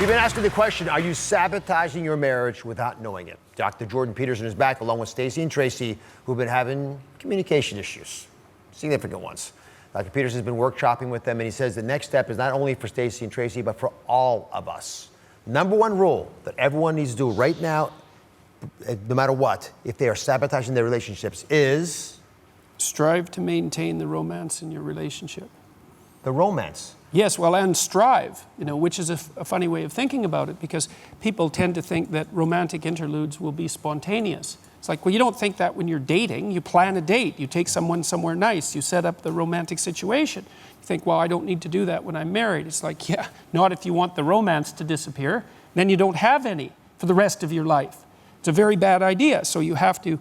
You've been asking the question, are you sabotaging your marriage without knowing it? Dr. Jordan Peterson is back along with Stacey and Tracey, who've been having communication issues, significant ones. Dr. Peterson has been workshopping with them, and he says the next step is not only for Stacey and Tracey, but for all of us. Number one rule that everyone needs to do right now, no matter what, if they are sabotaging their relationships, is... strive to maintain the romance in your relationship. The romance? Yes, well, and strive, which is a funny way of thinking about it, because people tend to think that romantic interludes will be spontaneous. It's like, well, you don't think that when you're dating. You plan a date. You take someone somewhere nice. You set up the romantic situation. You think, well, I don't need to do that when I'm married. It's like, yeah, not if you want the romance to disappear. Then you don't have any for the rest of your life. It's a very bad idea. So you have to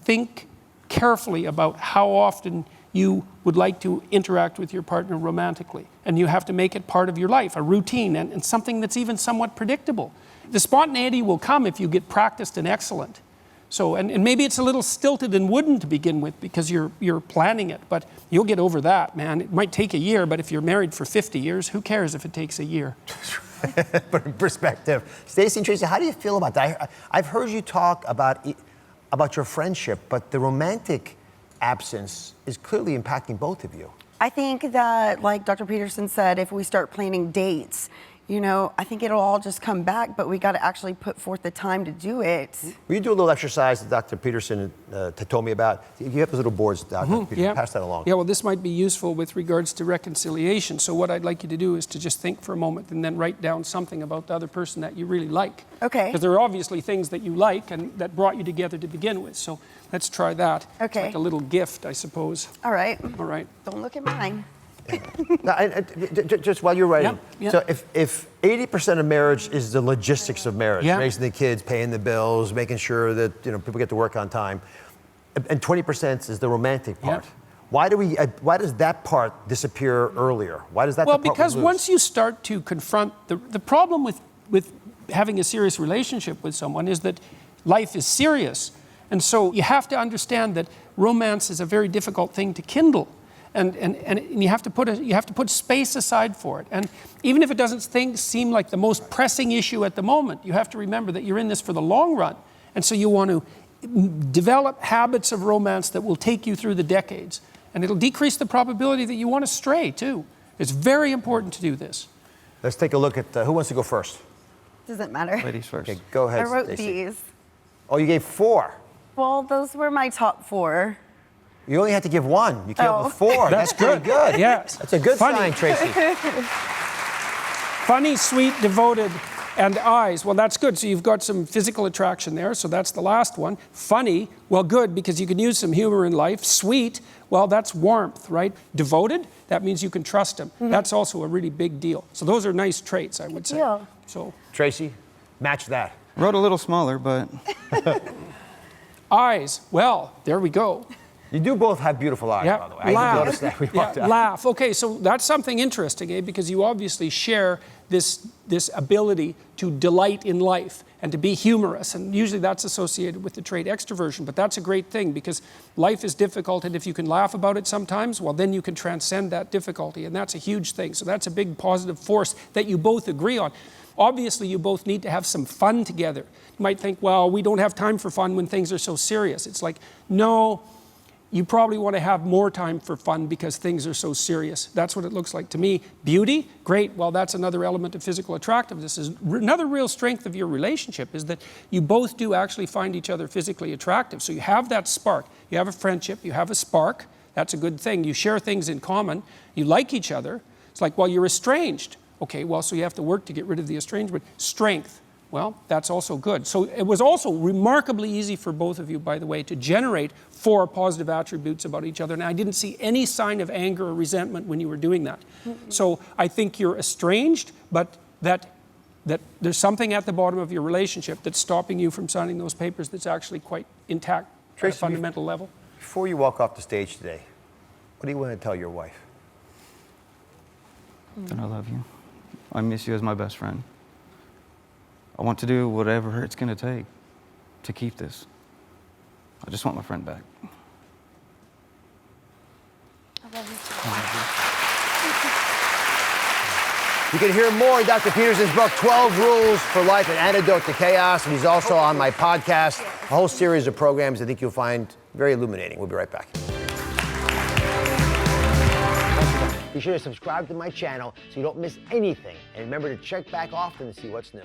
think carefully about how often you would like to interact with your partner romantically. And you have to make it part of your life, a routine, and something that's even somewhat predictable. The spontaneity will come if you get practiced and excellent. So, and maybe it's a little stilted and wooden to begin with because you're planning it, but you'll get over that, man. It might take a year, but if you're married for 50 years, who cares if it takes a year? But in perspective, Stacey and Tracey, how do you feel about that? I've heard you talk about your friendship, but the romantic absence is clearly impacting both of you. I think that, like Dr. Peterson said, if we start planning dates, I think it'll all just come back, but we got to actually put forth the time to do it. Will you do a little exercise that Dr. Peterson told me about? You have those little boards, Dr. Peterson. Yeah. Pass that along. Yeah, well, this might be useful with regards to reconciliation. So what I'd like you to do is to just think for a moment and then write down something about the other person that you really like. Okay. Because there are obviously things that you like and that brought you together to begin with. So let's try that. Okay. It's like a little gift, I suppose. All right. All right. Don't look at mine. Now, just while you're writing, yeah. So if 80% of marriage is the logistics of marriage, Yeah. raising the kids, paying the bills, making sure that people get to work on time, and 20% is the romantic part. Yeah. Why does that part disappear earlier? Why does that? Well, the part because we lose? once you start to confront the problem with having a serious relationship with someone is that life is serious, and so you have to understand that romance is a very difficult thing to kindle. And you have to put space aside for it. And even if it doesn't seem like the most pressing issue at the moment, you have to remember that you're in this for the long run. And so you want to develop habits of romance that will take you through the decades. And it'll decrease the probability that you want to stray, too. It's very important to do this. Let's take a look at who wants to go first. Doesn't matter. Ladies first. Okay, go ahead, I wrote Stacey. these. Oh, you gave 4. Well, those were my top 4. You only had to give 1. You came up with 4. That's good. Good. Yes. That's a good sign, Tracey. Funny, sweet, devoted, and eyes. Well, that's good. So you've got some physical attraction there. So that's the last one. Funny, well, good, because you can use some humor in life. Sweet, well, that's warmth, right? Devoted, that means you can trust him. Mm-hmm. That's also a really big deal. So those are nice traits, I would say. Yeah. So Tracey, match that. Wrote a little smaller, but... eyes, well, there we go. You do both have beautiful eyes, by the way. I Laugh. noticed that. We walked out. Laugh. Okay, so that's something interesting, because you obviously share this ability to delight in life and to be humorous, and usually that's associated with the trait extroversion, but that's a great thing because life is difficult, and if you can laugh about it sometimes, well, then you can transcend that difficulty, and that's a huge thing. So that's a big positive force that you both agree on. Obviously, you both need to have some fun together. You might think, well, we don't have time for fun when things are so serious. It's like, no, you probably want to have more time for fun because things are so serious. That's what it looks like to me. Beauty, great. Well, that's another element of physical attractiveness. Another real strength of your relationship is that you both do actually find each other physically attractive. So you have that spark. You have a friendship. You have a spark. That's a good thing. You share things in common. You like each other. It's like, well, you're estranged. Okay, well, so you have to work to get rid of the estrangement. Strength. Well, that's also good. So it was also remarkably easy for both of you, by the way, to generate 4 positive attributes about each other. And I didn't see any sign of anger or resentment when you were doing that. Mm-hmm. So I think you're estranged, but that there's something at the bottom of your relationship that's stopping you from signing those papers that's actually quite intact at a fundamental level. Before you walk off the stage today, what do you want to tell your wife? That I love you. I miss you as my best friend. I want to do whatever it's going to take to keep this. I just want my friend back. I love you too. I love you. You can hear more in Dr. Peterson's book, 12 Rules for Life, An Antidote to Chaos. And he's also on my podcast, a whole series of programs I think you'll find very illuminating. We'll be right back. Be sure to subscribe to my channel so you don't miss anything. And remember to check back often to see what's new.